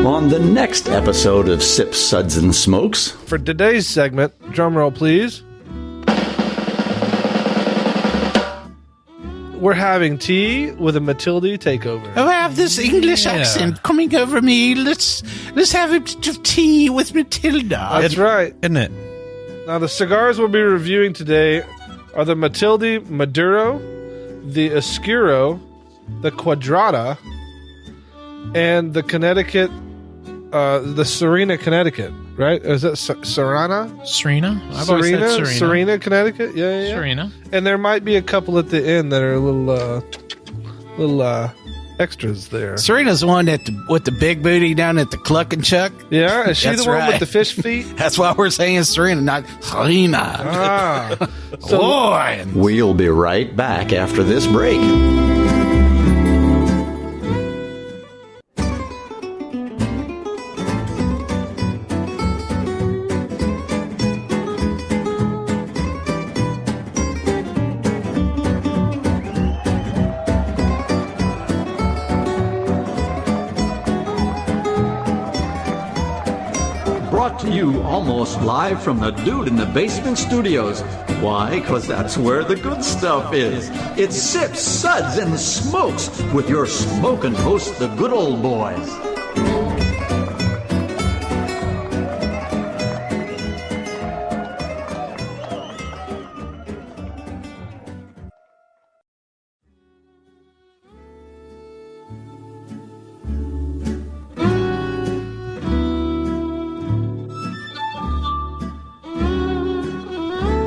on the next episode of Sips, Suds, and Smokes. For today's segment, drumroll please, we're having tea with a Matilde takeover. Oh, I have this English accent coming over me. Let's have a bit of tea with Matilda. That's right. Isn't it? Now, the cigars we'll be reviewing today are the Matilda Maduro, the Oscuro, the Quadratta, and the Connecticut, the Serena Connecticut, right? Is that Serena? Serena? I've always said Serena. Serena Connecticut? Yeah. Serena. And there might be a couple at the end that are a little extras there. Serena's the one with the big booty down at the Cluck and Chuck. Yeah, is she That's the one right. with the fish feet? That's why we're saying Serena, not Serena. Ah. Boy. We'll be right back after this break. Brought to you almost live from the Dude in the Basement Studios. Why? Because that's where the good stuff is. It's Sips, Suds, and Smokes with your smoking host, the good old boys.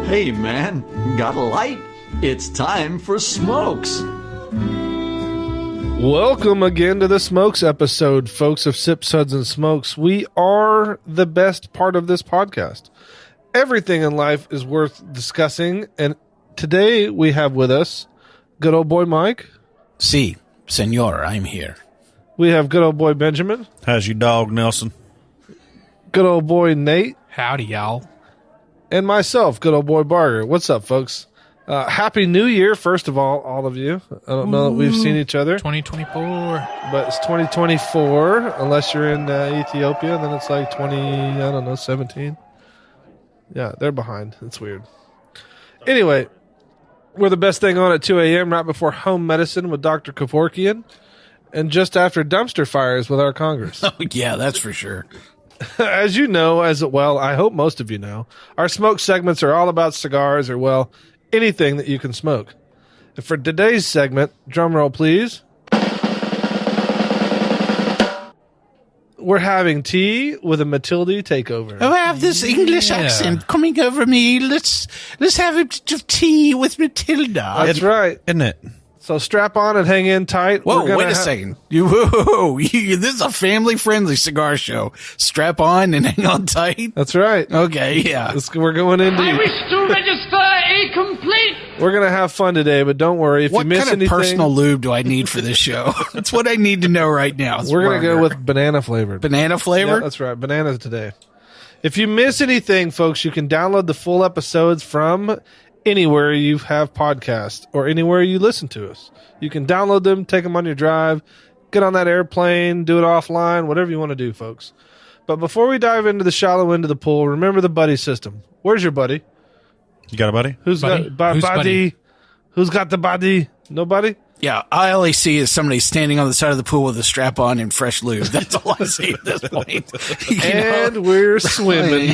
Hey man, got a light? It's time for Smokes. Welcome again to the Smokes episode, folks of Sips, Suds, and Smokes. We are the best part of this podcast. Everything in life is worth discussing, and today we have with us good old boy Mike. Si, senor, I'm here. We have good old boy Benjamin. How's your dog, Nelson? Good old boy Nate. Howdy, y'all. And myself, good old boy Barger. What's up, folks? Happy New Year, first of all of you. I don't know that we've seen each other. 2024. But it's 2024, unless you're in Ethiopia, then it's like 17. Yeah, they're behind. It's weird. Anyway, we're the best thing on at 2 a.m. right before home medicine with Dr. Kevorkian, and just after dumpster fires with our Congress. Oh, yeah, that's for sure. As you know, as well, I hope most of you know, our smoke segments are all about cigars or, well, anything that you can smoke. And for today's segment, drum roll please, we're having tea with a Matilde takeover. Oh, I have this English accent coming over me. Let's have a bit of tea with Matilda. That's right. Isn't it? So strap on and hang in tight. Whoa, wait a second. This is a family-friendly cigar show. Strap on and hang on tight. That's right. Okay, yeah. We're going in deep. I wish to register a complete... We're going to have fun today, but don't worry. If What you miss kind of anything, personal lube do I need for this show? That's what I need to know right now. we're going to go with banana flavored. banana flavor? Yeah, that's right. Bananas today. If you miss anything, folks, you can download the full episodes from anywhere you have podcasts or anywhere you listen to us. You can download them, take them on your drive, get on that airplane, do it offline, whatever you want to do, folks. But before we dive into the shallow end of the pool, remember the buddy system. Where's your buddy? You got a buddy? Who's Buddy? got Who's buddy? buddy? Who's got the buddy? Nobody? Yeah, all I see is somebody standing on the side of the pool with a strap on and fresh lube. That's all I see at this point. And we're swimming.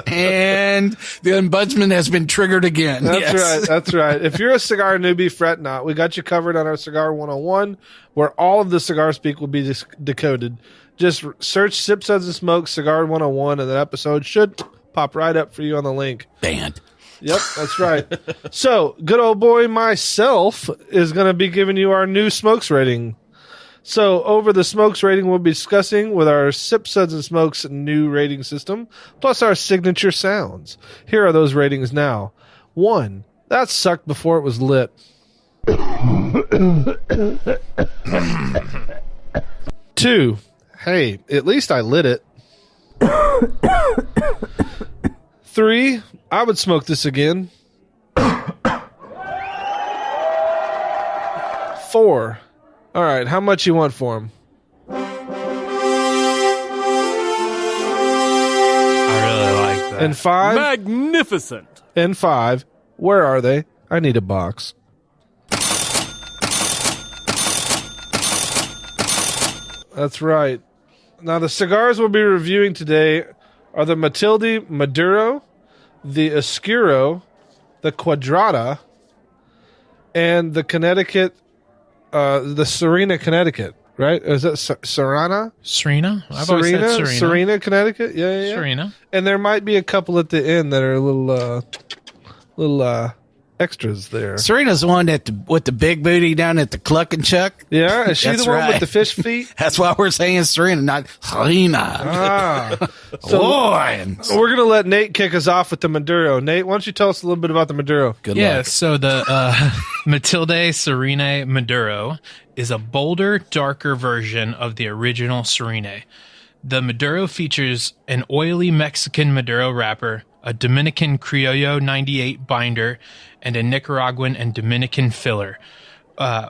And the ombudsman has been triggered again. That's Yes. right. That's right. If you're a cigar newbie, fret not. We got you covered on our Cigar 101, where all of the cigar speak will be decoded. Just search Sip, Suds, and Smoke Cigar 101, and that episode should pop right up for you on the link. Banned. Yep, that's right. So, good old boy myself is going to be giving you our new smokes rating. So, over the smokes rating, we'll be discussing with our Sip, Suds, and Smokes new rating system, plus our signature sounds. Here are those ratings now. 1, that sucked before it was lit. 2, hey, at least I lit it. 3, I would smoke this again. 4, all right, how much you want for him? And 5. Magnificent. And 5. Where are they? I need a box. That's right. Now, the cigars we'll be reviewing today are the Matilda Maduro, the Oscuro, the Quadratta, and the Connecticut, the Serena Connecticut, right? Is that Serena? Serena? I've always said Serena. Serena Connecticut? Yeah. Serena. And there might be a couple at the end that are a little extras there. Serena's the one with the big booty down at the Cluck and Chuck. Yeah, is she That's the one right. with the fish feet? That's why we're saying Serena, not Serena. Ah. So Lions. we're going to let Nate kick us off with the Maduro. Nate, why don't you tell us a little bit about the Maduro? Good Yeah, luck. so the Matilde Serena Maduro is a bolder, darker version of the original Serena. The Maduro features an oily Mexican Maduro wrapper, a Dominican Criollo 98 binder, and a Nicaraguan and Dominican filler.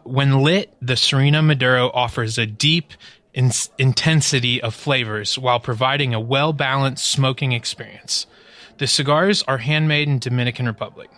When lit, the Serena Maduro offers a deep intensity of flavors while providing a well-balanced smoking experience. The cigars are handmade in Dominican Republic.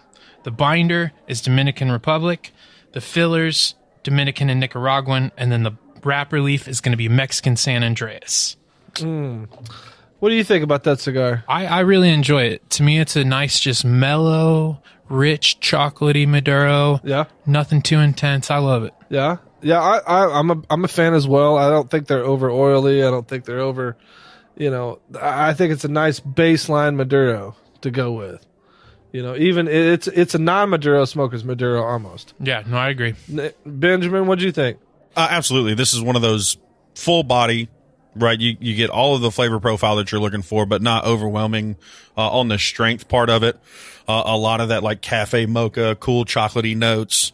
The binder is Dominican Republic, the fillers, Dominican and Nicaraguan, and then the wrapper leaf is going to be Mexican San Andreas. What do you think about that cigar? I really enjoy it. To me, it's a nice, just mellow, rich, chocolatey Maduro. Yeah. Nothing too intense. I love it. Yeah. I'm a fan as well. I don't think they're over oily. I don't think they're over, I think it's a nice baseline Maduro to go with. Even it's a non-Maduro smoker's Maduro almost. Yeah, no, I agree. Benjamin, what'd you think? Absolutely. This is one of those full body, right? You get all of the flavor profile that you're looking for, but not overwhelming on the strength part of it. A lot of that like cafe mocha, cool chocolatey notes.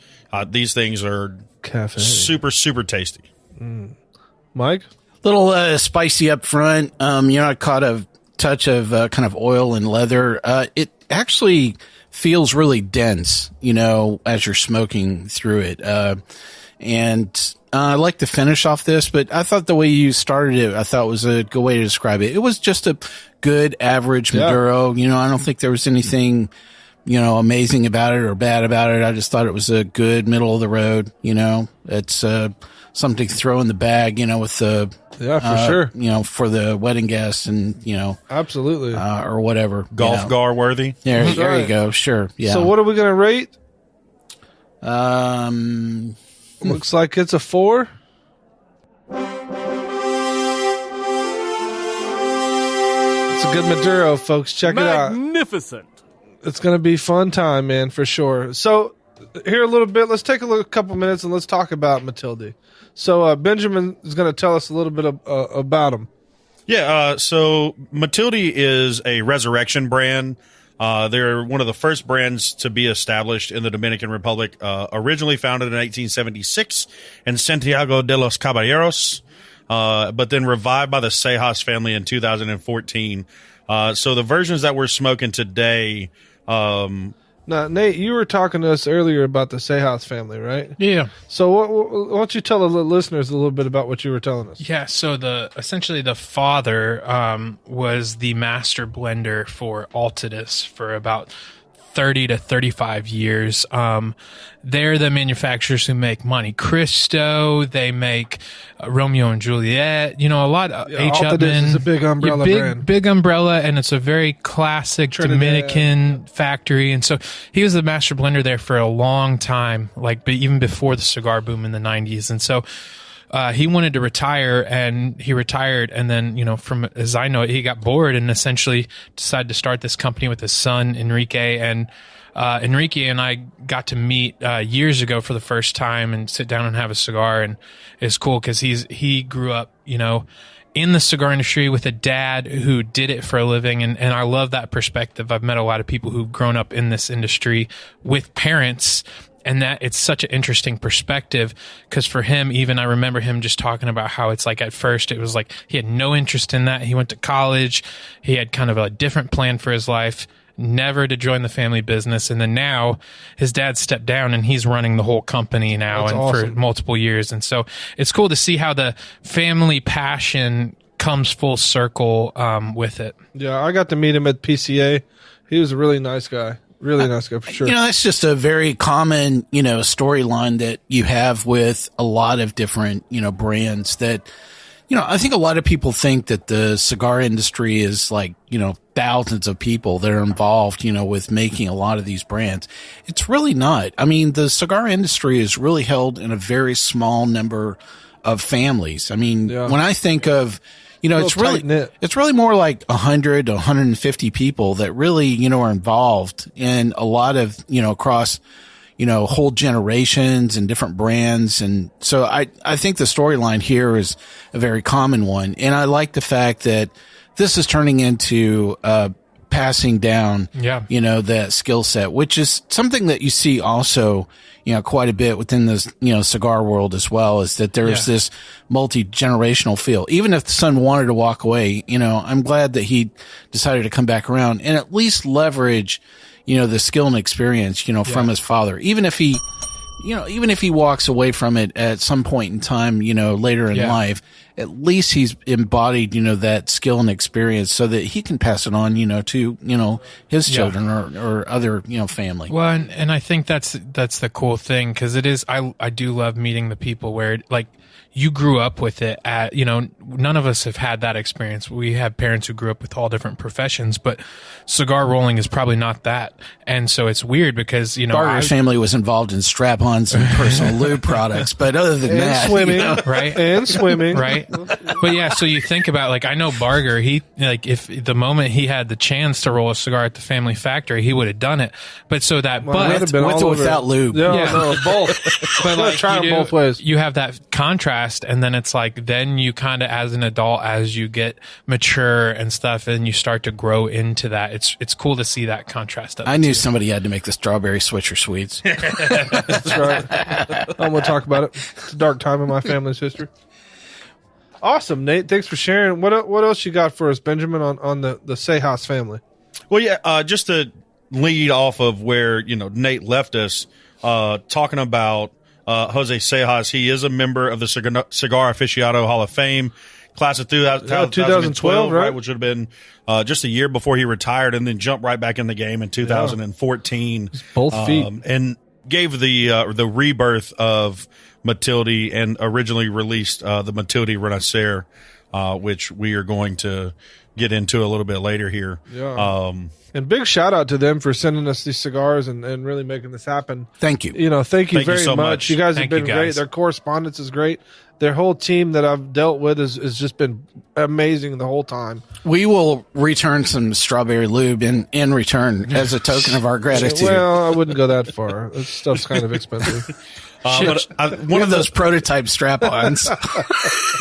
These things are Cafe. super, super tasty. Mike? Little spicy up front. I caught a touch of kind of oil and leather. It actually feels really dense, as you're smoking through it. And I like the finish off this, but I thought the way you started it, I thought was a good way to describe it. It was just a good average Maduro. I don't think there was anything, amazing about it or bad about it. I just thought it was a good middle of the road. It's something to throw in the bag, with the for sure. For the wedding guests and Absolutely. or whatever. Golf gar worthy. There right. you go. Sure. Yeah. So what are we going to rate? Um. Looks like it's a 4. It's a good Maduro, folks. Check it out. Magnificent. It's going to be fun time, man, for sure. So here a little bit. Let's take a couple minutes and let's talk about Matilde. So Benjamin is going to tell us a little bit about him. Yeah, so Matilde is a resurrection brand. They're one of the first brands to be established in the Dominican Republic, originally founded in 1876 in Santiago de los Caballeros, but then revived by the Sejas family in 2014. So the versions that we're smoking today, Now, Nate, you were talking to us earlier about the Sejas family, right? Yeah. So why don't you tell the listeners a little bit about what you were telling us? Yeah, so essentially the father was the master blender for Altadis for about 30 to 35 years. They're the manufacturers who make Monte Cristo. They make Romeo and Juliet. A lot of H. Altadis Upmann. is a big umbrella brand. Big umbrella, and it's a very classic Trinidad. Dominican factory. And so he was the master blender there for a long time, even before the cigar boom in the 90s. And so he wanted to retire, and he retired. And then, from as I know it, he got bored and essentially decided to start this company with his son, Enrique. And Enrique and I got to meet years ago for the first time and sit down and have a cigar. And it's cool because he grew up, in the cigar industry with a dad who did it for a living. And I love that perspective. I've met a lot of people who've grown up in this industry with parents, and that it's such an interesting perspective because for him, even I remember him just talking about how it's like at first it was like he had no interest in that. He went to college. He had kind of a different plan for his life, never to join the family business. And then now his dad stepped down and he's running the whole company now. That's and awesome. for multiple years. And so it's cool to see how the family passion comes full circle with it. Yeah, I got to meet him at PCA. He was a really nice guy. Really nice guy for sure. That's just a very common, storyline that you have with a lot of different, brands that, I think a lot of people think that the cigar industry is like, thousands of people that are involved, with making a lot of these brands. It's really not. I mean, the cigar industry is really held in a very small number of families. I mean, when I think of, it's really more like 100 to 150 people that really, are involved in a lot of, across, whole generations and different brands. And so I think the storyline here is a very common one. And I like the fact that this is turning into, passing down, that skill set, which is something that you see also, quite a bit within this, cigar world as well, is that there's this multi-generational feel. Even if the son wanted to walk away, I'm glad that he decided to come back around and at least leverage, the skill and experience, from his father. Even if he walks away from it at some point in time, later in life, at least he's embodied, that skill and experience so that he can pass it on, to, his children or other, family. Well, and I think that's the cool thing, because it is, I do love meeting the people where, like, you grew up with it at, none of us have had that experience. We have parents who grew up with all different professions, but cigar rolling is probably not that. And so it's weird because, Barger's family was involved in strap-ons and personal lube products, but other than that, swimming, right? And swimming. Right. But yeah, so you think about, like, I know Barger, if the moment he had the chance to roll a cigar at the family factory, he would have done it. But so that, with or without lube. No, both. But like, try them both ways. You have that contrast. And then it's like, then you kind of, as an adult, as you get mature and stuff, and you start to grow into that. It's cool to see that contrast. I knew somebody had to make the strawberry switcher sweets. That's right. I'm going to talk about it. It's a dark time in my family's history. Awesome, Nate. Thanks for sharing. What else you got for us, Benjamin, on the Sejas family? Well, yeah, just to lead off of where, Nate left us, talking about Jose Sejas. He is a member of the Cigar Aficionado Hall of Fame, class of 2012, right? Which would have been just a year before he retired, and then jumped right back in the game in 2014. Both feet. And gave the rebirth of Matilde, and originally released the Matilde Renacer, which we are going to get into a little bit later here. Yeah. And big shout out to them for sending us these cigars and really making this happen. Thank you. Thank you very so much. You guys have been great. Their correspondence is great. Their whole team that I've dealt with has just been amazing the whole time. We will return some strawberry lube in return as a token of our gratitude. Well, I wouldn't go that far. That stuff's kind of expensive. One of those prototype strap-ons.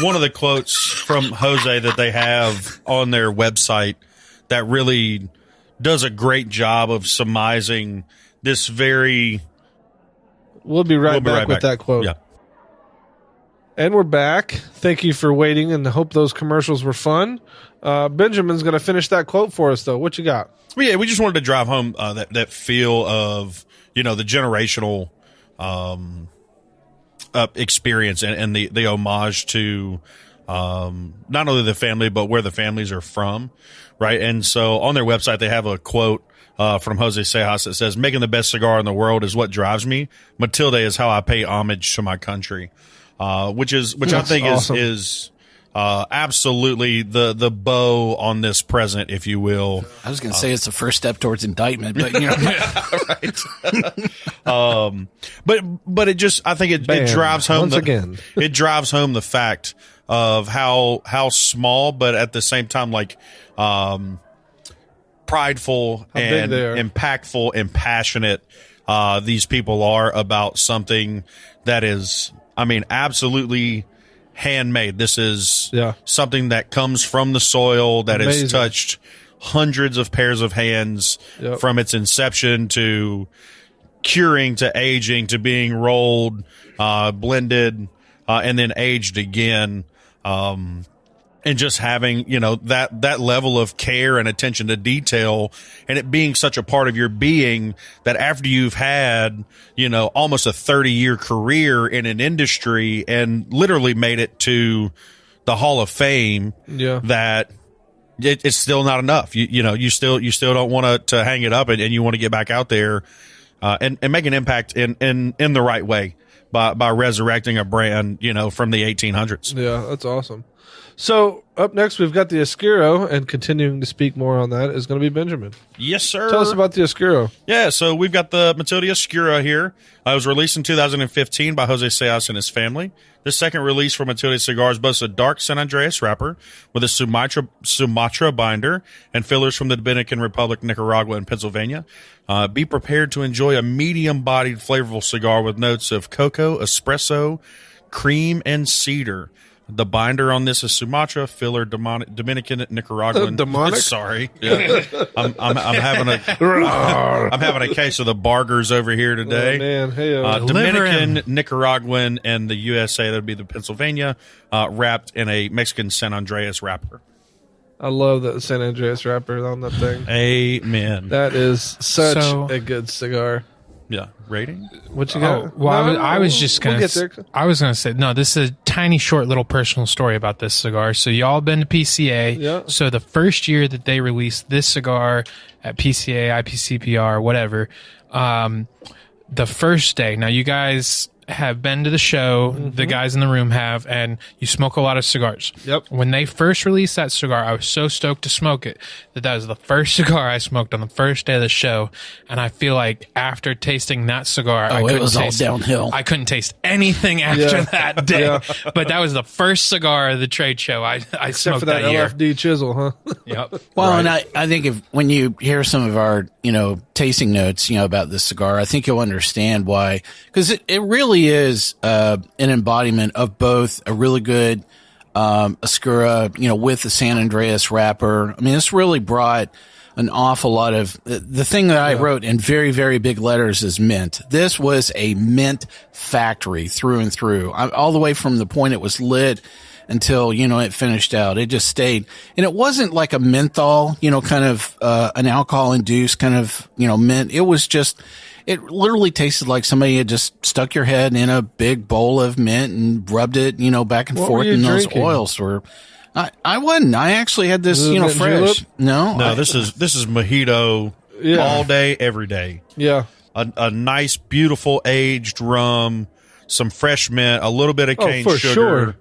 One of the quotes from Jose that they have on their website that really does a great job of surmising this very... We'll be right back with that quote. Yeah. And we're back. Thank you for waiting, and I hope those commercials were fun. Benjamin's going to finish that quote for us, though. What you got? Well, yeah, we just wanted to drive home that feel of, the generational experience and the homage to not only the family, but where the families are from, right? And so on their website, they have a quote from Jose Sejas that says, "Making the best cigar in the world is what drives me. Matilde is how I pay homage to my country." Which I think awesome. is absolutely the bow on this present, if you will. I was going to say it's the first step towards indictment, but right. But it just, I think it drives home again. It drives home the fact of how small, but at the same time, like, prideful and impactful and passionate, these people are about something that is, absolutely handmade. This is something that comes from the soil, that has touched hundreds of pairs of hands from its inception to curing to aging to being rolled, blended, and then aged again. And just having, that level of care and attention to detail, and it being such a part of your being that after you've had, almost a 30-year career in an industry and literally made it to the Hall of Fame that it's still not enough. You still don't want to hang it up, and you want to get back out there and make an impact in the right way by resurrecting a brand, from the 1800s. Yeah, that's awesome. So up next, we've got the Oscuro, and continuing to speak more on that is going to be Benjamin. Yes, sir. Tell us about the Oscuro. Yeah, so we've got the Matilda Oscuro here. It was released in 2015 by Jose Seas and his family. This second release from Matilda Cigars boasts a dark San Andreas wrapper with a Sumatra binder and fillers from the Dominican Republic, Nicaragua, and Pennsylvania. Be prepared to enjoy a medium-bodied, flavorful cigar with notes of cocoa, espresso, cream, and cedar. The binder on this is Sumatra, filler Dominican, Nicaraguan. Demonic? Sorry, yeah. I'm having a case of the Bargers over here today. Oh, man, hey, Dominican, Nicaraguan, and the USA. That would be the Pennsylvania, wrapped in a Mexican San Andreas wrapper. I love that San Andreas wrapper on that thing. Amen. That is such a good cigar. Yeah, rating. What you got? Oh, well, I was just gonna. We'll get there. I was gonna say no. This is a tiny, short, little personal story about this cigar. So y'all been to PCA. Yeah. So the first year that they released this cigar at PCA, IPCPR, whatever, the first day. Now you guys have been to the show. The guys in the room have, and you smoke a lot of cigars. Yep. When they first released that cigar, I was so stoked to smoke it that was the first cigar I smoked on the first day of the show. And I feel like after tasting that cigar, it was all downhill. I couldn't taste anything after that day. Yeah. But that was the first cigar of the trade show I Except smoked for that year. LFD chisel, huh? Yep. Well, and I think when you hear some of our, tasting notes, about this cigar, I think you'll understand why, because it really is an embodiment of both a really good Oscuro, with the San Andreas wrapper. I mean, this really brought an awful lot of the thing that I wrote in very, very big letters is mint. This was a mint factory through and through, all the way from the point it was lit until, it finished out. It just stayed. And it wasn't like a menthol, kind of, an alcohol induced kind of, mint. It was just, it literally tasted like somebody had just stuck your head in a big bowl of mint and rubbed it, back and forth. And those oils were, I wasn't. I actually had this, fresh. Julep? No, this is mojito all day, every day. Yeah. A nice, beautiful aged rum, some fresh mint, a little bit of cane for sugar. sure.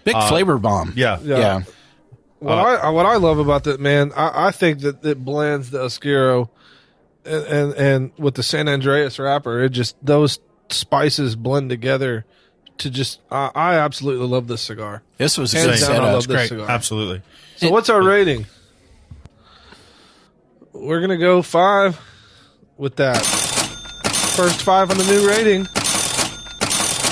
Big flavor bomb. Yeah. What I love about that, man, I think that it blends the Oscuro and with the San Andreas wrapper, it just, those spices blend together to just, I absolutely love this cigar. This was a Hands good down, I setup. love this Great. cigar. Absolutely. So what's our rating? We're going to go 5 with that. First 5 on the new rating.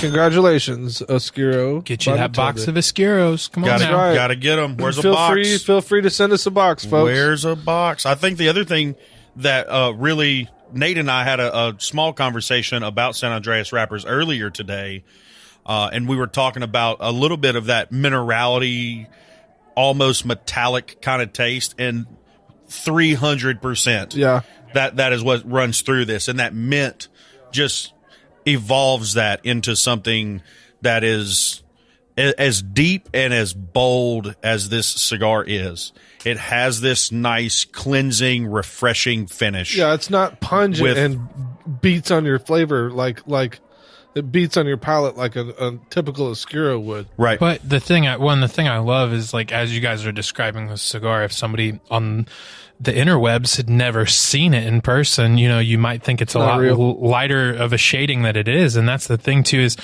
Congratulations, Oscuro. Get you that box of Oscuros. Come on now. right. Gotta get them. Where's a box? Feel free to send us a box, folks. Where's a box? I think the other thing that really, Nate and I had a small conversation about San Andreas wrappers earlier today, and we were talking about a little bit of that minerality, almost metallic kind of taste, and 300%. Yeah. That is what runs through this, and that mint just evolves that into something that is as deep and as bold as this cigar is. It has this nice, cleansing, refreshing finish. Yeah, it's not pungent and beats on your flavor like it beats on your palate like a typical Oscuro would. Right. But the thing I love is, like, as you guys are describing this cigar, if somebody on the interwebs had never seen it in person, you might think it's a lot lighter of a shading that it is. And that's the thing too, is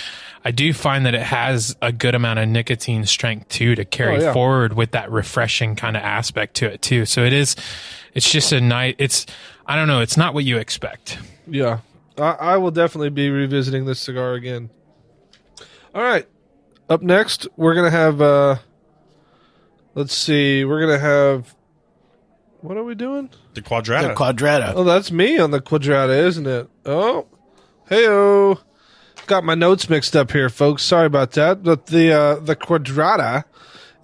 I do find that it has a good amount of nicotine strength too, to carry forward with that refreshing kind of aspect to it too. So it's just a nice, I don't know, it's not what you expect. Yeah. I will definitely be revisiting this cigar again. All right. Up next, we're going to have, let's see, we're going to have, what are we doing? The Quadratta. The Quadratta. Oh, that's me on the Quadratta, isn't it? Oh, hey-o. Got my notes mixed up here, folks. Sorry about that. But the Quadratta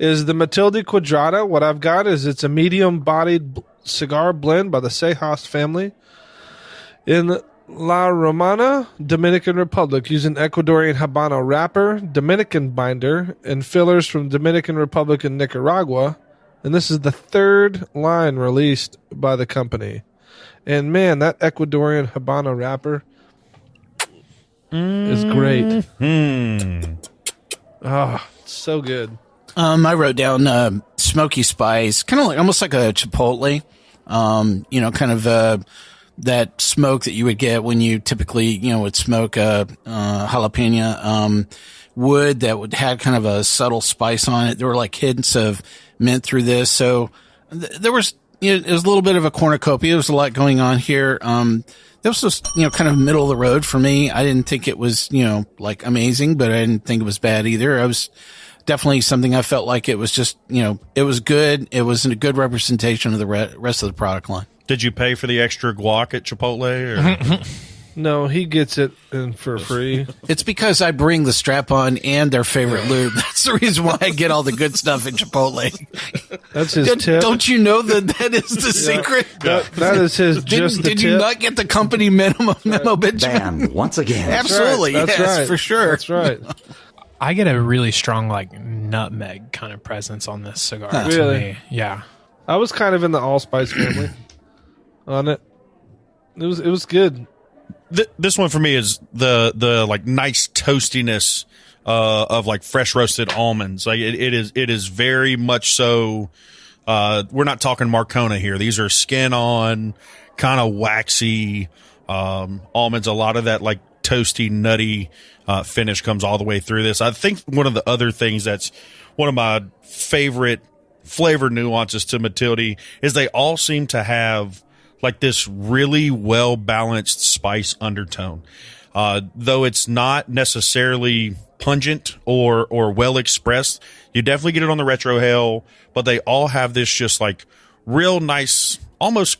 is the Matilda Quadratta. What I've got is it's a medium-bodied cigar blend by the Sejas family. In La Romana, Dominican Republic, using Ecuadorian Habano wrapper, Dominican binder, and fillers from Dominican Republic and Nicaragua. And this is the third line released by the company. And man, that Ecuadorian Habano wrapper is great. Oh, so good. I wrote down smoky spice, kind of like almost like a chipotle. Kind of that smoke that you would get when you typically, would smoke a jalapeno wood that would have kind of a subtle spice on it. There were like hints of mint through this. So there was, it was a little bit of a cornucopia. There was a lot going on here. This was just, kind of middle of the road for me. I didn't think it was, like amazing, but I didn't think it was bad either. I was definitely something I felt like it was just, it was good. It was a good representation of the rest of the product line. Did you pay for the extra guac at Chipotle? Or? No, he gets it for free. It's because I bring the strap-on and their favorite lube. That's the reason why I get all the good stuff at Chipotle. That's his tip. Don't you know that is the secret? That is his Did you not get the company memo, Benjamin? Banned once again. Absolutely. That's yes, right. for sure. That's right. I get a really strong nutmeg kind of presence on this cigar. To Really? me. Yeah. I was kind of in the allspice family on it. It was good. This one for me is the like nice toastiness of like fresh roasted almonds. Like it is very much so. We're not talking Marcona here. These are skin on, kind of waxy almonds. A lot of that like toasty, nutty finish comes all the way through this. I think one of the other things that's one of my favorite flavor nuances to Matilde is they all seem to have like this really well balanced spice undertone. Though it's not necessarily pungent or well expressed, you definitely get it on the retrohale, but they all have this just like real nice, almost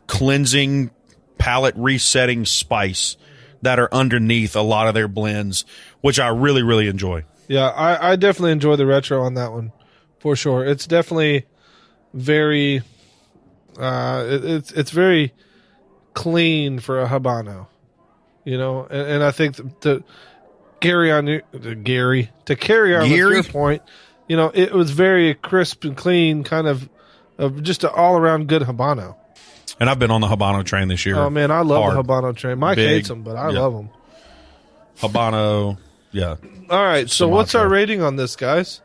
cleansing, palate resetting spice that are underneath a lot of their blends, which I really, really enjoy. Yeah, I definitely enjoy the retro on that one, for sure. It's definitely very, it's very clean for a Habano, and I think to carry on with your point, it was very crisp and clean, kind of just an all around good Habano. And I've been on the Habano train this year. Oh man, I love Hard. the Habano train. Mike hates them, but I love them. Habano, yeah. All right, so what's our rating on this, guys?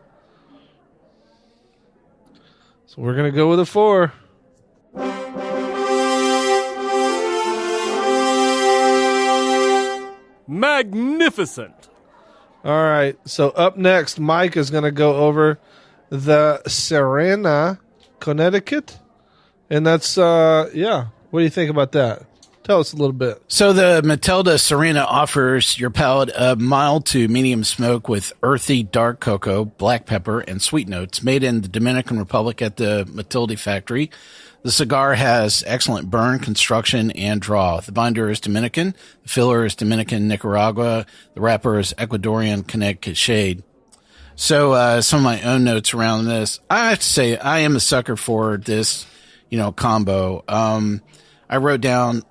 So we're gonna go with a 4. Magnificent. All right, so up next, Mike is gonna go over the Serena Connecticut, and that's What do you think about that? Tell us a little bit. So the Matilda Serena offers your palate a mild to medium smoke with earthy dark cocoa, black pepper, and sweet notes, made in the Dominican Republic at the Matilde factory. The cigar has excellent burn, construction, and draw. The binder is Dominican, the filler is Dominican Nicaragua, the wrapper is Ecuadorian Connecticut shade. So some of my own notes around this. I have to say I am a sucker for this, combo. I wrote down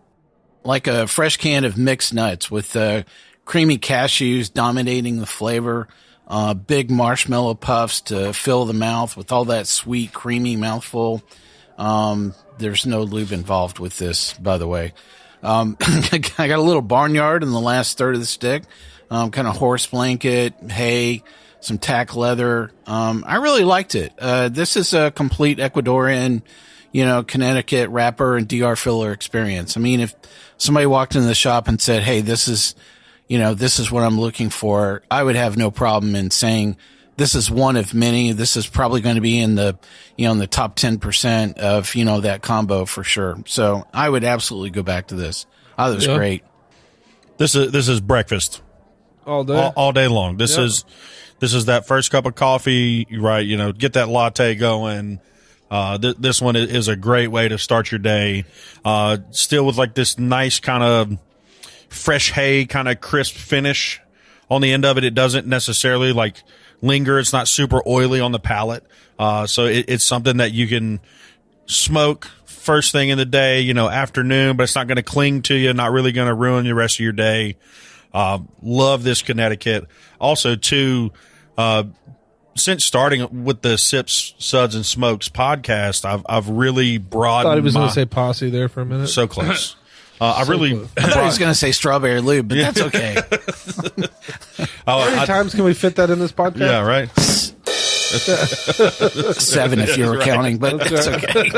like a fresh can of mixed nuts with creamy cashews dominating the flavor, big marshmallow puffs to fill the mouth with all that sweet, creamy mouthful. There's no lube involved with this, by the way. I got a little barnyard in the last third of the stick, kind of horse blanket, hay, some tack leather. I really liked it. This is a complete Ecuadorian, Connecticut wrapper and DR filler experience. I mean, if somebody walked into the shop and said, hey, this is what I'm looking for, I would have no problem in saying this is one of many. This is probably going to be in the, in the top 10% of, that combo for sure. So I would absolutely go back to this. I thought it was great. This is breakfast All day. all day long. This is that first cup of coffee, right? Get that latte going. This one is a great way to start your day. Still with like this nice kind of fresh hay, kind of crisp finish on the end of it. It doesn't necessarily like linger. It's not super oily on the palate. So it's something that you can smoke, first thing in the day, afternoon, but it's not going to cling to you, not really going to ruin the rest of your day. Love this Connecticut. Also, too, since starting with the Sips, Suds, and Smokes podcast, I've really broadened. I thought he was going to say posse there for a minute. So close. I thought he was going to say strawberry lube, but that's okay. How many times can we fit that in this podcast? Yeah, right. 7 if you were counting, but that's okay.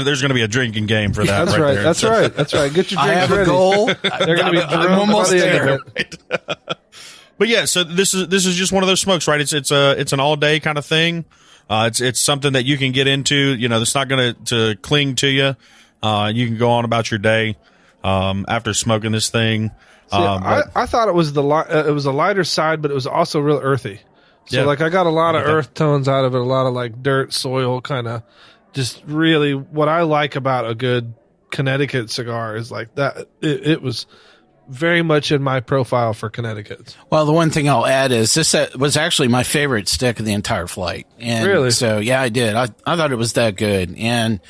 There's going to be a drinking game for that. That's right. There. That's right. That's right. Get your drinks I have ready. a goal. They're going to be drunk I'm almost by the end there. of it. But yeah, so this is just one of those smokes, right? It's an all day kind of thing. It's something that you can get into. That's not going to cling to you. You can go on about your day after smoking this thing. I thought it was it was a lighter side, but it was also real earthy. So I got a lot of earth tones out of it, a lot of like dirt, soil, kind of just really what I like about a good Connecticut cigar is like that. It was very much in my profile for Connecticut. Well, the one thing I'll add is this was actually my favorite stick of the entire flight. And really? So yeah, I did. I thought it was that good. And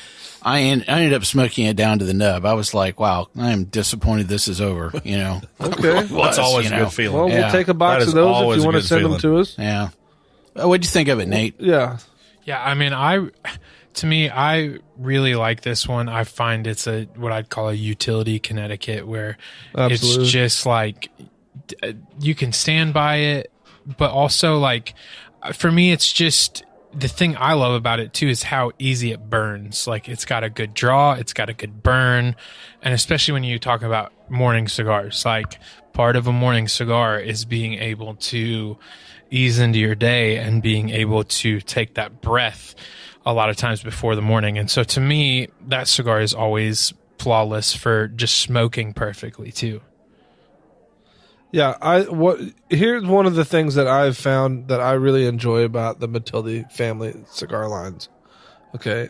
I ended up smoking it down to the nub. I was like, wow, I am disappointed this is over, Okay. That's always a good feeling. Well, we'll take a box of those if you want to send them to us. Yeah. What'd you think of it, Nate? Yeah. Yeah, I mean, I really like this one. I find it's what I'd call a utility Connecticut, where Absolutely. it's just like you can stand by it, but also like for me, it's just the thing I love about it too is how easy it burns. Like it's got a good draw, it's got a good burn, and especially when you talk about morning cigars, like part of a morning cigar is being able to ease into your day and being able to take that breath a lot of times before the morning. And so to me, that cigar is always flawless for just smoking perfectly too. Yeah, here's one of the things that I've found that I really enjoy about the Matilde family cigar lines. Okay.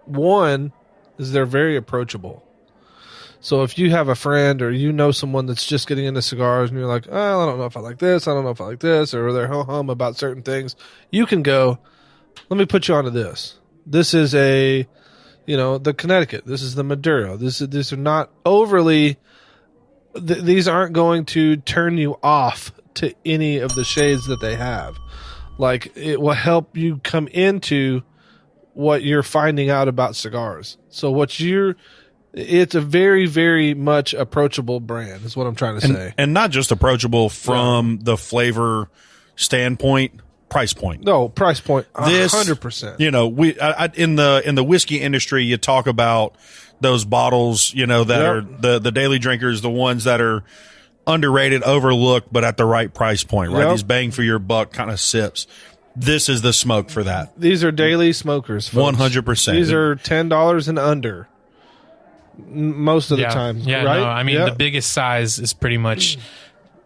One is they're very approachable. So if you have a friend or someone that's just getting into cigars and you're like, oh, I don't know if I like this, I don't know if I like this, or they're ho-hum about certain things, you can go, let me put you onto this. This is the Connecticut. This is the Maduro. These are not overly... these aren't going to turn you off to any of the shades that they have. Like, it will help you come into what you're finding out about cigars. So it's a very, very much approachable brand is what I'm trying to say. And not just approachable from the flavor standpoint, price point. No, price point, 100%. In the whiskey industry, you talk about those bottles, that are the daily drinkers, the ones that are underrated, overlooked, but at the right price point, right? Yep. These bang for your buck kind of sips. This is the smoke for that. These are daily smokers, folks. 100%. These are $10 and under most of the time. Yeah, right? no, I mean, the biggest size is pretty much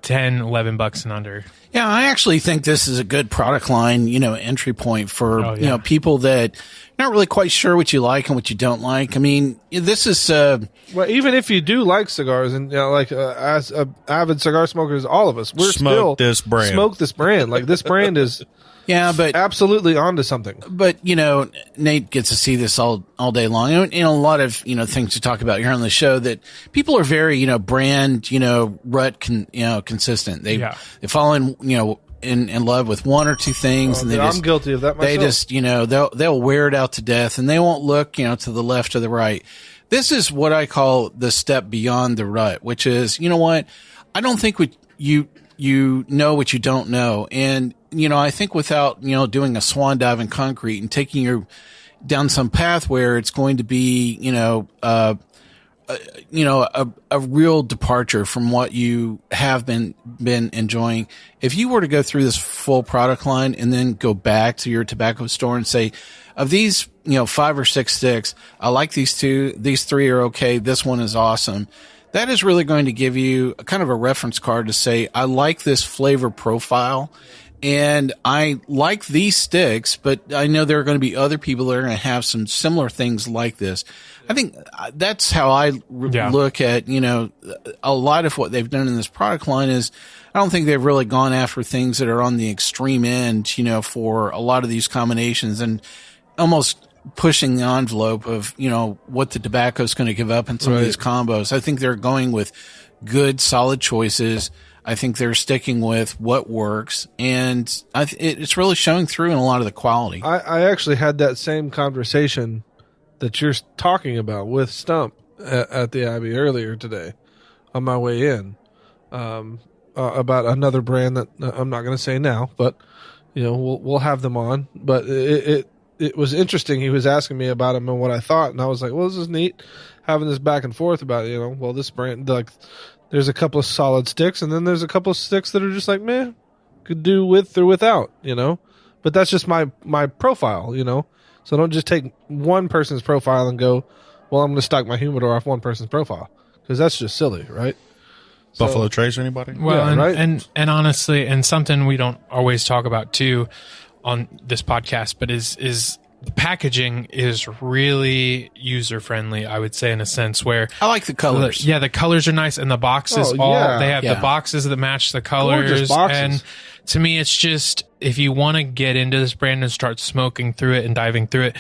$10-11 and under. Yeah, I actually think this is a good product line, entry point for, people that not really quite sure what you like and what you don't like. I mean, this is, well, even if you do like cigars and, as avid cigar smokers, all of us, we're smoke this brand. Like this brand is but absolutely onto something. But, Nate gets to see this all day long. And, a lot of, things to talk about here on the show that people are very, brand, rut, consistent. They fall in love with one or two things. And I'm guilty of that myself. They just, they'll wear it out to death and they won't look, to the left or the right. This is what I call the step beyond the rut, which is, I don't think you know what you don't know. And, I think without, doing a swan dive in concrete and taking you down some path where it's going to be, a real departure from what you have been enjoying. If you were to go through this full product line and then go back to your tobacco store and say, of these, 5 or 6 sticks, I like these 2, these 3 are okay, this one is awesome. That is really going to give you a kind of a reference card to say, I like this flavor profile and I like these sticks, but I know there are going to be other people that are going to have some similar things like this. I think that's how I look at, a lot of what they've done in this product line is I don't think they've really gone after things that are on the extreme end, for a lot of these combinations and almost pushing the envelope of, what the tobacco is going to give up in some of these combos. I think they're going with good, solid choices. I think they're sticking with what works, and it's really showing through in a lot of the quality. I actually had that same conversation that you're talking about with Stump at the Abbey earlier today on my way in about another brand that I'm not going to say now, but we'll have them on. But it was interesting. He was asking me about them and what I thought, and I was like, well, this is neat having this back and forth about it. Well, this brand, like, there's a couple of solid sticks, and then there's a couple of sticks that are just like, meh, could do with or without, but that's just my profile, so don't just take one person's profile and go, well, I'm going to stock my humidor off one person's profile, because that's just silly, right? Buffalo Trace or anybody? Well, right? and honestly, and something we don't always talk about too on this podcast, but is the packaging is really user friendly, I would say, in a sense where I like the colors. The colors are nice, and the boxes they have the boxes that match the colors. And to me, it's just, if you want to get into this brand and start smoking through it and diving through it,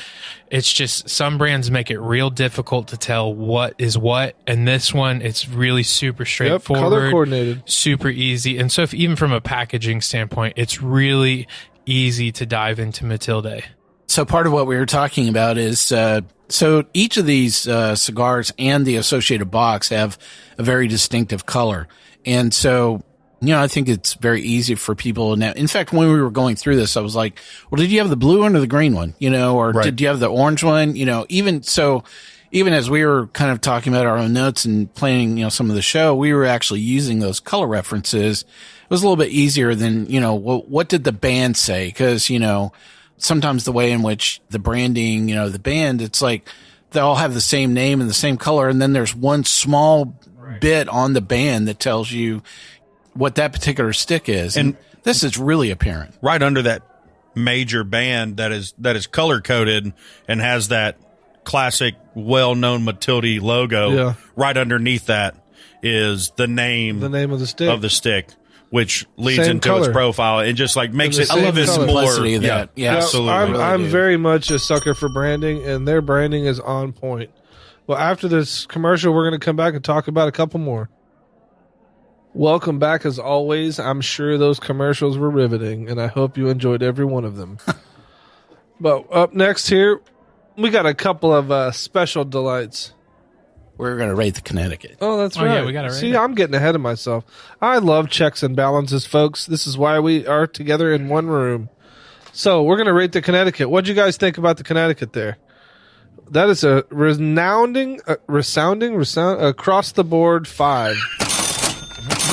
it's just some brands make it real difficult to tell what is what, and this one, it's really super straightforward, color coordinated, super easy. And so, if even from a packaging standpoint, it's really easy to dive into Matilde. So part of what we were talking about is, so each of these cigars and the associated box have a very distinctive color. And so, I think it's very easy for people now. In fact, when we were going through this, I was like, well, did you have the blue one or the green one? Or did you have the orange one? Even as we were kind of talking about our own notes and planning, some of the show, we were actually using those color references. It was a little bit easier than, what did the band say? Because, sometimes the way in which the branding, the band, it's like they all have the same name and the same color. And then there's one small bit on the band that tells you what that particular stick is. And this is really apparent. Right under that major band that is color coded and has that classic, well-known Matilde logo. Yeah. Right underneath that is the name of the stick. Which leads into its profile and just like makes it even more. Yeah, absolutely. I'm very much a sucker for branding, and their branding is on point. Well, after this commercial, we're going to come back and talk about a couple more. Welcome back, as always. I'm sure those commercials were riveting, and I hope you enjoyed every one of them. But up next here, we got a couple of special delights. We're going to rate the Connecticut. Oh, that's right. Yeah, we got to rate See, it. I'm getting ahead of myself. I love checks and balances, folks. This is why we are together in one room. So we're going to rate the Connecticut. What do you guys think about the Connecticut there? That is a resounding, across the board 5.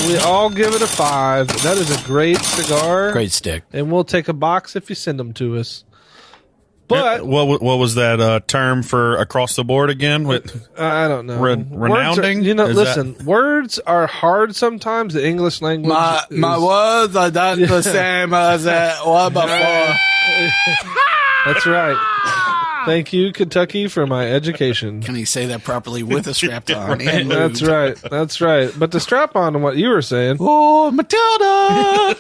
We all give it a 5. That is a great cigar. Great stick. And we'll take a box if you send them to us. But what was that term for across the board again? I don't know. Renounding? Listen, words are hard sometimes. The English language. My words are not the same as what before. That's right. Thank you, Kentucky, for my education. Can he say that properly with a strap on? And That's right. That's right. But the strap on and what you were saying. Oh, Matilda!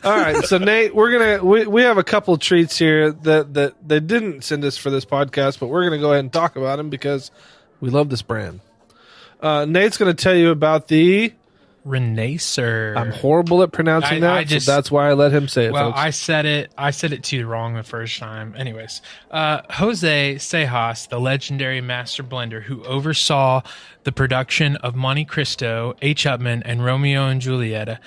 All right. So, Nate, we have a couple treats here that they didn't send us for this podcast, but we're going to go ahead and talk about them because we love this brand. Nate's going to tell you about the Renacer. I'm horrible at pronouncing that, so that's why I let him say it. Well, folks. I said it too wrong the first time. Anyways, Jose Sejas, the legendary master blender who oversaw the production of Monte Cristo, H. Upmann, and Romeo and Julieta,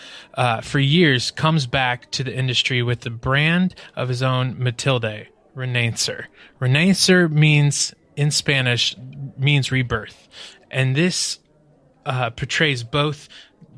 for years, comes back to the industry with the brand of his own Matilde, Renacer. Renacer means, in Spanish, means rebirth. And this portrays both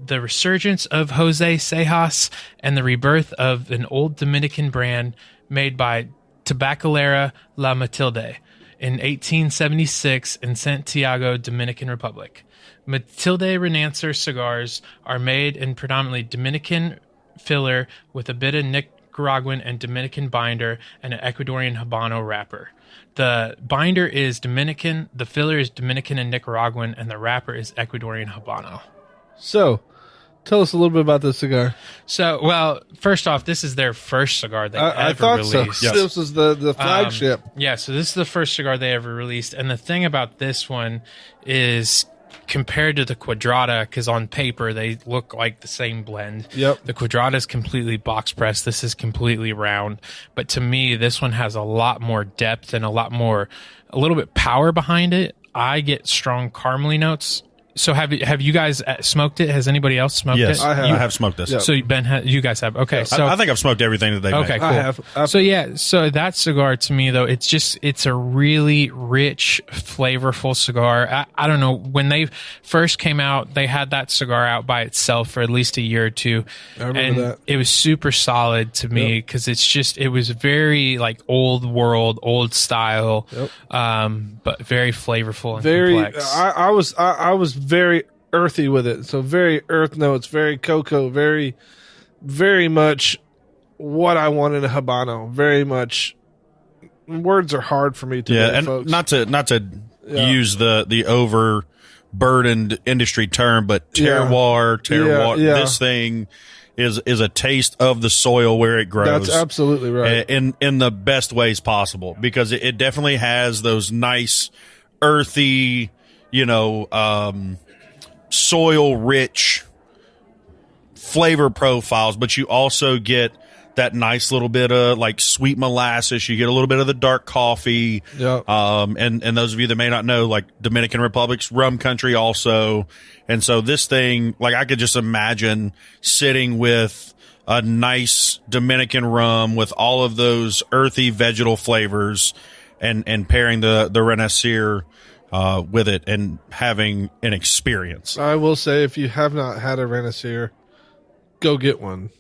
the resurgence of Jose Sejas and the rebirth of an old Dominican brand made by Tabacalera La Matilde in 1876 in Santiago, Dominican Republic. Matilde Renacer cigars are made in predominantly Dominican filler with a bit of Nicaraguan and Dominican binder and an Ecuadorian Habano wrapper. The binder is Dominican, the filler is Dominican and Nicaraguan, and the wrapper is Ecuadorian Habano. So, Tell us a little bit about this cigar. So, well, first off, this is their first cigar they ever I thought released. so. Yes. This was the flagship. Yeah, so this is the first cigar they ever released. And the thing about this one is compared to the Quadratta, because on paper they look like the same blend. Yep. The Quadratta is completely box pressed. This is completely round. But to me, this one has a lot more depth and a little bit power behind it. I get strong caramely notes. So have you guys smoked it? Has anybody else smoked it? I have. I have smoked this. Yeah. So you guys have. Okay. Yeah. So I think I've smoked everything that they okay, make. cool. I have. So yeah, so that cigar to me though, it's a really rich, flavorful cigar. I don't know, when they first came out, they had that cigar out by itself for at least a year or two. I remember that. It was super solid to me because it was very like old world, old style, but very flavorful and complex. I was very earthy with it. So very earth notes, very cocoa, very, very much what I want in a Habano. Very much. Words are hard for me today, and folks. not to use the overburdened industry term, but terroir. Yeah. This thing is a taste of the soil where it grows. That's absolutely right. In the best ways possible, because it definitely has those nice earthy, soil rich flavor profiles, but you also get that nice little bit of like sweet molasses. You get a little bit of the dark coffee. Yeah. And those of you that may not know, like Dominican Republic's rum country also. And so this thing, like I could just imagine sitting with a nice Dominican rum with all of those earthy vegetal flavors and pairing the Renacer with it and having an experience. I will say, if you have not had a Renacer, go get one.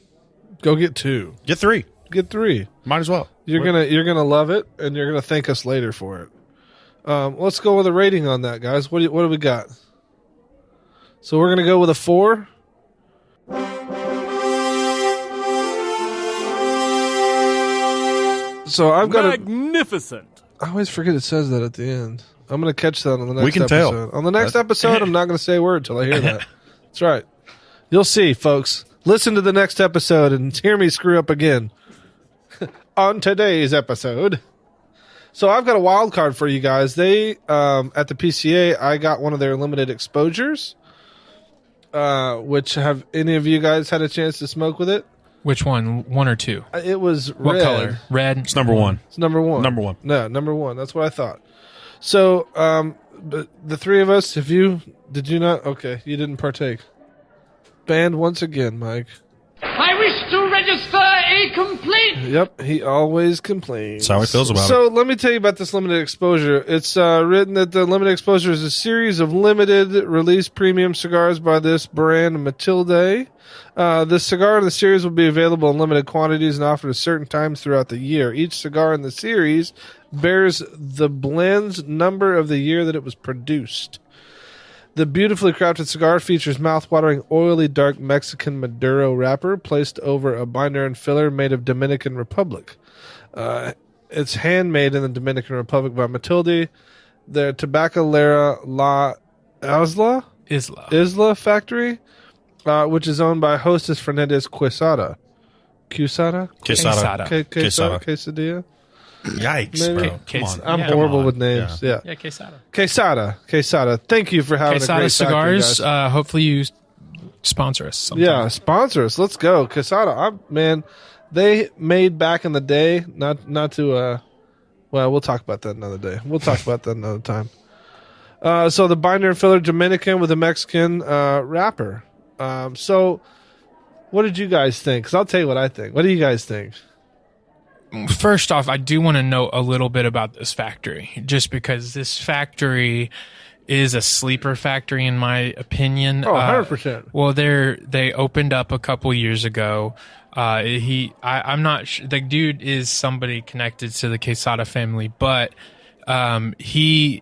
Go get two. Get three. Get three. Might as well. You're gonna love it, and you're gonna thank us later for it. Let's go with a rating on that, guys. What do we got? So we're gonna go with a 4. So I've got magnificent. I always forget it says that at the end. I'm going to catch that on the next We can episode. tell. On the next episode, I'm not going to say a word until I hear that. That's right. You'll see, folks. Listen to the next episode and hear me screw up again. On today's episode. So I've got a wild card for you guys. They, at the PCA, I got one of their limited exposures. Which have any of you guys had a chance to smoke with it? Which one? One or two? It was What red. color? Red. It's number one. It's number one. Number one. No, number one. That's what I thought. So, the three of us, did you not? Okay, you didn't partake. Banned once again, Mike. I wish to register a complaint. Yep, he always complains. That's how he feels about it. So let me tell you about this limited exposure. It's written that the limited exposure is a series of limited release premium cigars by this brand, Matilde. This cigar in the series will be available in limited quantities and offered at certain times throughout the year. Each cigar in the series bears the blend's number of the year that it was produced. The beautifully crafted cigar features mouth-watering, oily, dark Mexican Maduro wrapper placed over a binder and filler made of Dominican Republic. It's handmade in the Dominican Republic by Matilde, the Tabacalera La Isla factory, which is owned by Hostess Fernandez Quesada. Quesadilla? Yikes, Maybe. bro. Come on. I'm Yeah. horrible Come on. with names. Yeah. Yeah, Quesada. Quesada. Thank you for having a Quesada great Cigars. factory, guys. Hopefully you sponsor us sometime. Yeah, sponsor us. Let's go. Quesada. Man, they made back in the day, not to, well, we'll talk about that another day. We'll talk about that another time. So the binder and filler Dominican with a Mexican wrapper. So what did you guys think? Because I'll tell you what I think. What do you guys think? First off, I do want to know a little bit about this factory, just because this factory is a sleeper factory, in my opinion. Oh, 100%. Well, they opened up a couple years ago. I'm not sure. The dude is somebody connected to the Quesada family, but he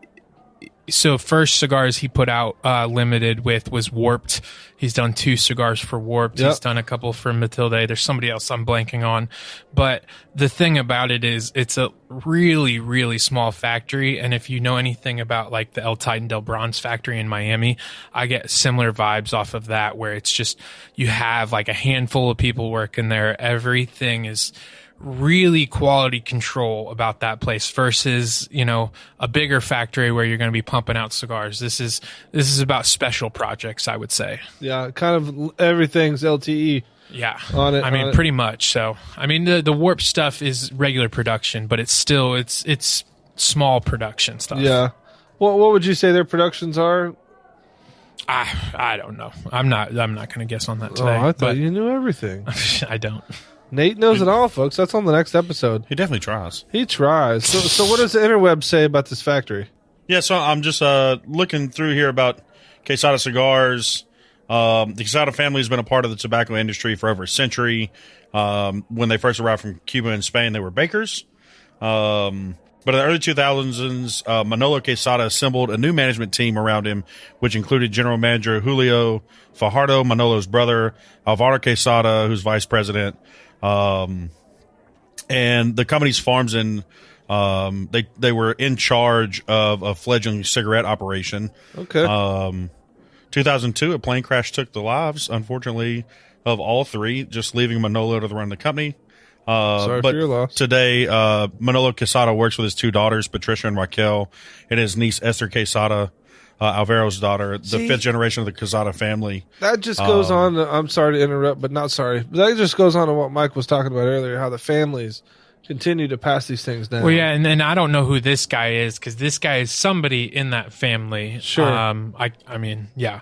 So first cigars he put out limited with was Warped. He's done 2 cigars for Warped. Yep. He's done a couple for Matilde. There's somebody else I'm blanking on. But the thing about it is it's a really, really small factory. And if you know anything about like the El Titan del Bronze factory in Miami, I get similar vibes off of that, where it's just you have like a handful of people working there. Everything is really quality control about that place versus, you know, a bigger factory where you're going to be pumping out cigars. This is about special projects, I would say. Yeah, kind of everything's LTE. Yeah. On it, I mean, pretty much. So, I mean, the Warp stuff is regular production, but it's still, it's small production stuff. Yeah. What would you say their productions are? I don't know. I'm not going to guess on that today. Oh, I thought you knew everything. I don't. Nate knows it all, folks. That's on the next episode. He definitely tries. He tries. So what does the interweb say about this factory? Yeah, so I'm just looking through here about Quesada Cigars. The Quesada family has been a part of the tobacco industry for over a century. When they first arrived from Cuba and Spain, they were bakers. But in the early 2000s, Manolo Quesada assembled a new management team around him, which included general manager Julio Fajardo, Manolo's brother, Alvaro Quesada, who's vice president. And the company's farms in they were in charge of a fledgling cigarette operation. Okay. 2002, a plane crash took the lives, unfortunately, of all 3, just leaving Manolo to run the company. Sorry for your loss. Today, Manolo Quesada works with his 2 daughters, Patricia and Raquel, and his niece Esther Quesada, Alvaro's daughter, the 5th generation of the Quesada family. That just goes on. I'm sorry to interrupt, but not sorry. That just goes on to what Mike was talking about earlier, how the families continue to pass these things down. Well, yeah, and I don't know who this guy is because this guy is somebody in that family. Sure. I mean, yeah.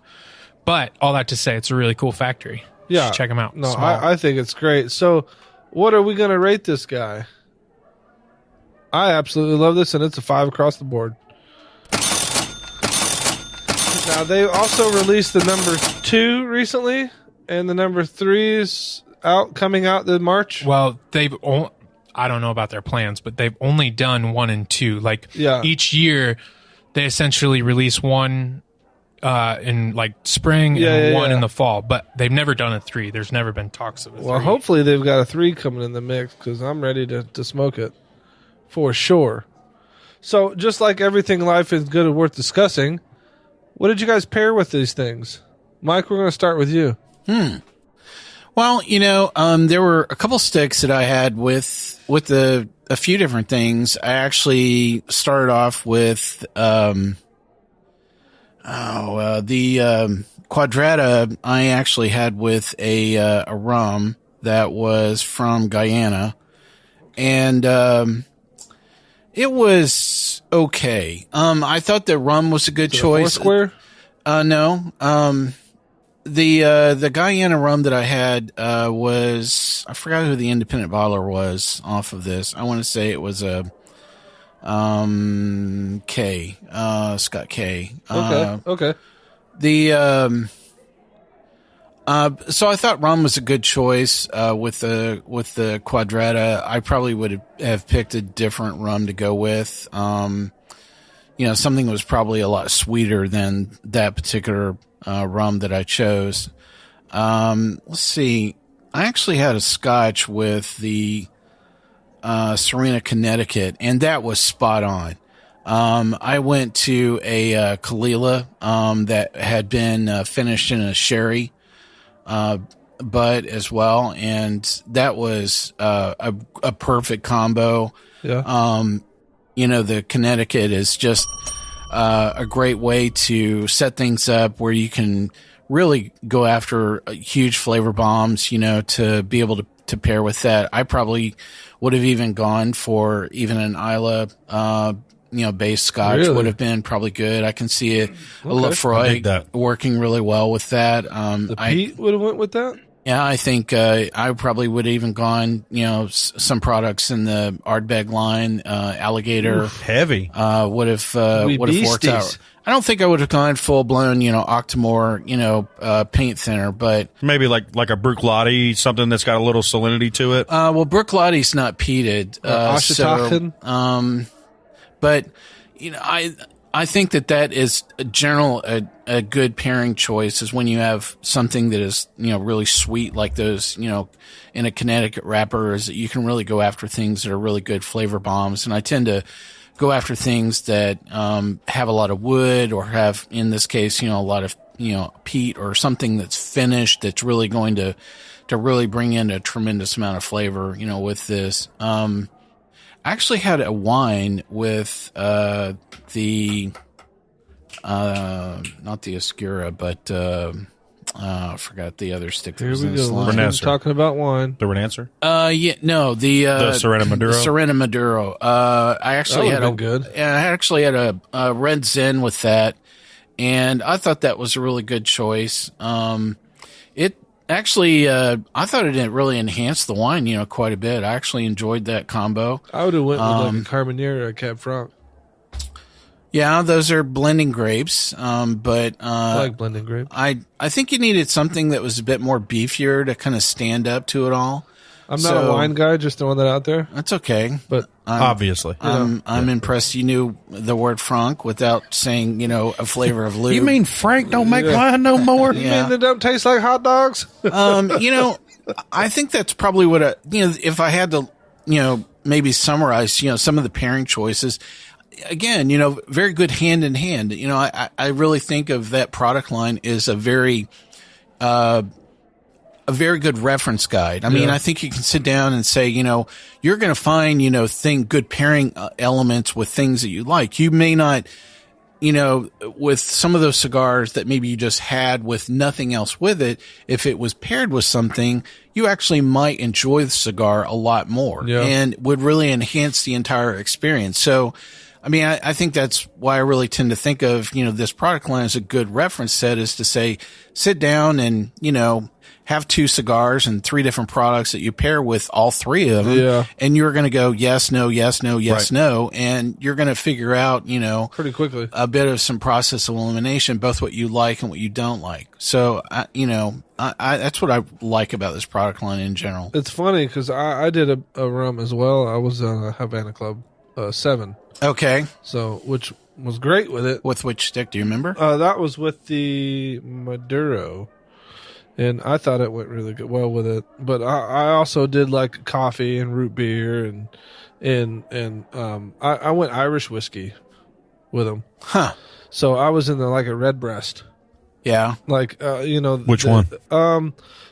But all that to say, it's a really cool factory. Yeah. You should check him out. No, Small. I think it's great. So what are we going to rate this guy? I absolutely love this, and it's a 5 across the board. Now, they also released the number 2 recently, and the number 3 is coming out in March. Well, I don't know about their plans, but they've only done 1 and 2. Like each year, they essentially release 1 in like spring and 1 in the fall, but they've never done a 3. There's never been talks of a 3. Well, hopefully they've got a 3 coming in the mix because I'm ready to smoke it for sure. So, just like everything life is good and worth discussing, what did you guys pair with these things? Mike, we're going to start with you. Well, you know, there were a couple sticks that I had with a few different things. I actually started off with the Quadratta. I actually had with a rum that was from Guyana, and it was okay. I thought the rum was a good choice. Foursquare? No. The Guyana rum that I had was, I forgot who the independent bottler was off of this. I want to say it was a K, Scott K. Okay. So I thought rum was a good choice with the Quadratta. I probably would have picked a different rum to go with. You know, something that was probably a lot sweeter than that particular rum that I chose. Let's see. I actually had a scotch with the Serena Connecticut, and that was spot on. I went to a Kalila that had been finished in a sherry bud as well, and that was a perfect combo. Yeah. You know, the Connecticut is just a great way to set things up where you can really go after huge flavor bombs, you know, to be able to pair with that. I probably would have even gone for even an Isla, base scotch would have been probably good. I can see a Lefroy working really well with that. The Pete would have went with that? Yeah, I think I probably would have even gone, you know, some products in the Ardbeg line, Alligator. Heavy. Would have worked out. I don't think I would have gone full blown, you know, Octomore, you know, paint thinner, but maybe like a Bruichladdich, something that's got a little salinity to it. Well, Bruichladdich not peated. Ashitachen. But you know, I think that is a good pairing choice is when you have something that is, really sweet like those, in a Connecticut wrapper, is that you can really go after things that are really good flavor bombs. And I tend to go after things that, have a lot of wood or have, in this case, a lot of, peat or something that's finished that's really going to really bring in a tremendous amount of flavor, with this. I actually had a wine with not the Oscuro, but I forgot the other stick that was in this line. Renacer. Talking about wine. The Renacer? The Serena Maduro. Serena Maduro. I actually had a red Zen with that, and I thought that was a really good choice. It actually, I thought it really enhanced the wine, quite a bit. I actually enjoyed that combo. I would have went with like a Carmenere or a Cab Franc. Yeah, those are blending grapes. But I like blending grapes. I think you needed something that was a bit more beefier to kind of stand up to it all. I'm not a wine guy, just throwing that out there. That's okay. But obviously. I'm impressed you knew the word Franc without saying, a flavor of lube. You mean Frank don't make wine no more? You mean they don't taste like hot dogs? I think that's probably what if I had to, maybe summarize, some of the pairing choices. Again, very good hand in hand. I really think of that product line as a very good reference guide. I mean, I think you can sit down and say, you're going to find, good pairing elements with things that you like. You may not, with some of those cigars that maybe you just had with nothing else with it, if it was paired with something, you actually might enjoy the cigar a lot more and would really enhance the entire experience. So, I mean, I think that's why I really tend to think of, this product line as a good reference set, is to say, sit down and, have 2 cigars and 3 different products that you pair with all 3 of them. Yeah. And you're going to go yes, no, yes, no, yes, no. And you're going to figure out, pretty quickly a bit of some process of elimination, both what you like and what you don't like. So, that's what I like about this product line in general. It's funny because I did a rum as well. I was on a Habano Club 7. Okay. So, which was great with it. With which stick, do you remember? That was with the Maduro. And I thought it went really well with it. But I also did like coffee and root beer and I went Irish whiskey with them. Huh. So I was in like a Redbreast. Yeah. Like, Which one?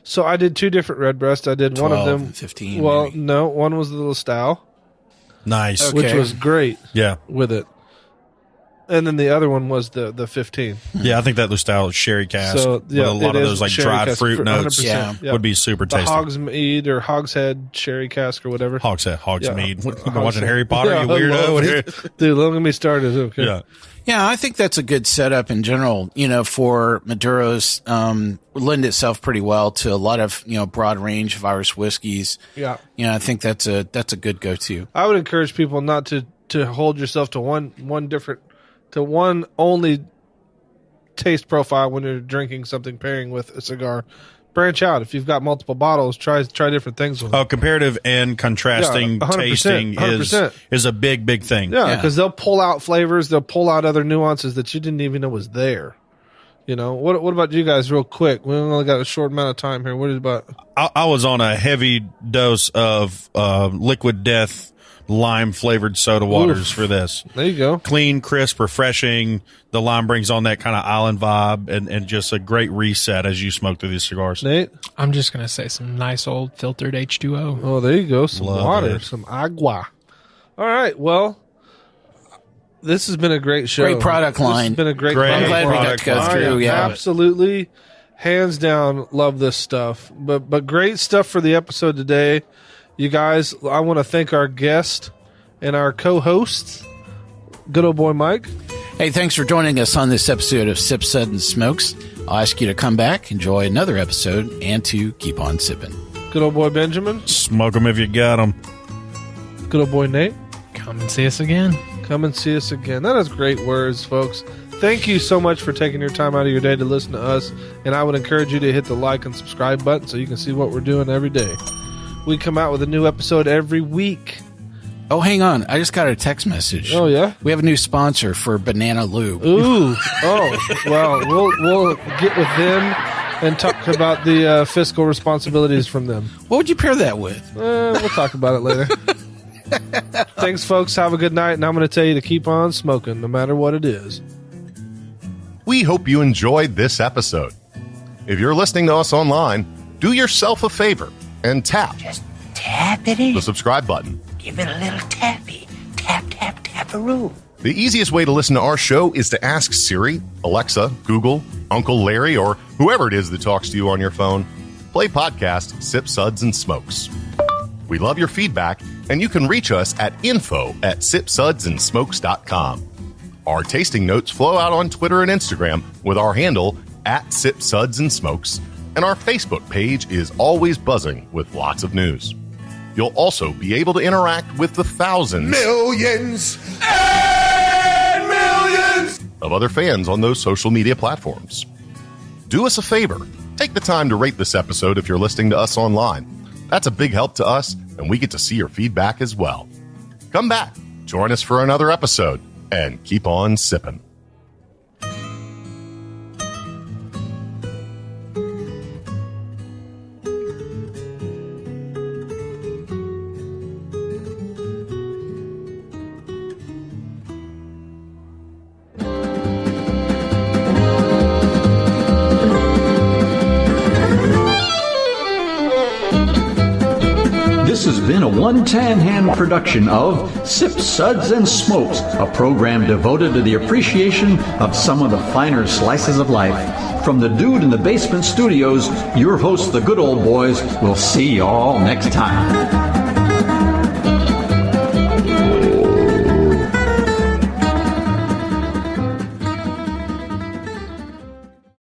So I did 2 different Redbreasts. I did 12, one of them. 15. Well, maybe. no, one was the little style. Nice. Okay. Which was great. Yeah. With it. And then the other one was the 15. Yeah, I think that style is sherry cask. So, with a lot of those like dried fruit notes 100%, would be super the tasty. Hogsmeade or Hogshead sherry cask or whatever. Hogsmeade. Yeah. You've been watching Harry Potter, you weirdo. Dude, don't get me started. Okay. Yeah. Yeah, I think that's a good setup in general, for Maduro's, lend itself pretty well to a lot of, broad range of Irish whiskeys. Yeah. I think that's a good go-to. I would encourage people not to hold yourself to one only taste profile when you're drinking something pairing with a cigar. Branch out. If you've got multiple bottles, try different things with them. Comparative and contrasting 100%, tasting 100%. is a big thing. Yeah, because they'll pull out flavors, they'll pull out other nuances that you didn't even know was there. What about you guys, real quick? We only got a short amount of time here. What is about? I was on a heavy dose of Liquid Death lime flavored soda waters for this. There you go. Clean, crisp, refreshing. The lime brings on that kind of island vibe and just a great reset as you smoke through these cigars. Nate? I'm just going to say some nice old filtered H2O. Oh, there you go. Some Love water, it. some agua. All right. Well, this has been a great show. Great product line. This has been a great I'm product glad we got line. to go I through. am Yeah. absolutely, hands down, love this stuff. But great stuff for the episode today. You guys, I want to thank our guest and our co-hosts, good old boy Mike. Hey, thanks for joining us on this episode of Sip, Suds, and Smokes. I'll ask you to come back, enjoy another episode, and to keep on sipping. Good old boy Benjamin. Smoke them if you got them. Good old boy Nate. Come and see us again. Come and see us again. That is great words, folks. Thank you so much for taking your time out of your day to listen to us. And I would encourage you to hit the like and subscribe button so you can see what we're doing every day. We come out with a new episode every week. Oh, hang on. I just got a text message. Oh, yeah? We have a new sponsor for Banana Lube. Ooh. Oh, well, we'll get with them and talk about the fiscal responsibilities from them. What would you pair that with? We'll talk about it later. Thanks, folks. Have a good night, and I'm going to tell you to keep on smoking, no matter what it is. We hope you enjoyed this episode. If you're listening to us online, do yourself a favor and tap. Just tap it in. The subscribe button. Give it a little tappy. Tap, tap, tap-a-roo. The easiest way to listen to our show is to ask Siri, Alexa, Google, Uncle Larry, or whoever it is that talks to you on your phone. Play podcast Sip, Suds, and Smokes. We love your feedback, and you can reach us at info@sipsudsandsmokes.com. Our tasting notes flow out on Twitter and Instagram with our handle @SipSudsAndSmokes, and our Facebook page is always buzzing with lots of news. You'll also be able to interact with the thousands, millions, and millions of other fans on those social media platforms. Do us a favor. Take the time to rate this episode if you're listening to us online. That's a big help to us, and we get to see your feedback as well. Come back, join us for another episode, and keep on sipping. This has been a One Tan Hand production of Sip, Suds, and Smokes, a program devoted to the appreciation of some of the finer slices of life. From the Dude in the Basement Studios, your hosts, the Good Old Boys, will see you all next time.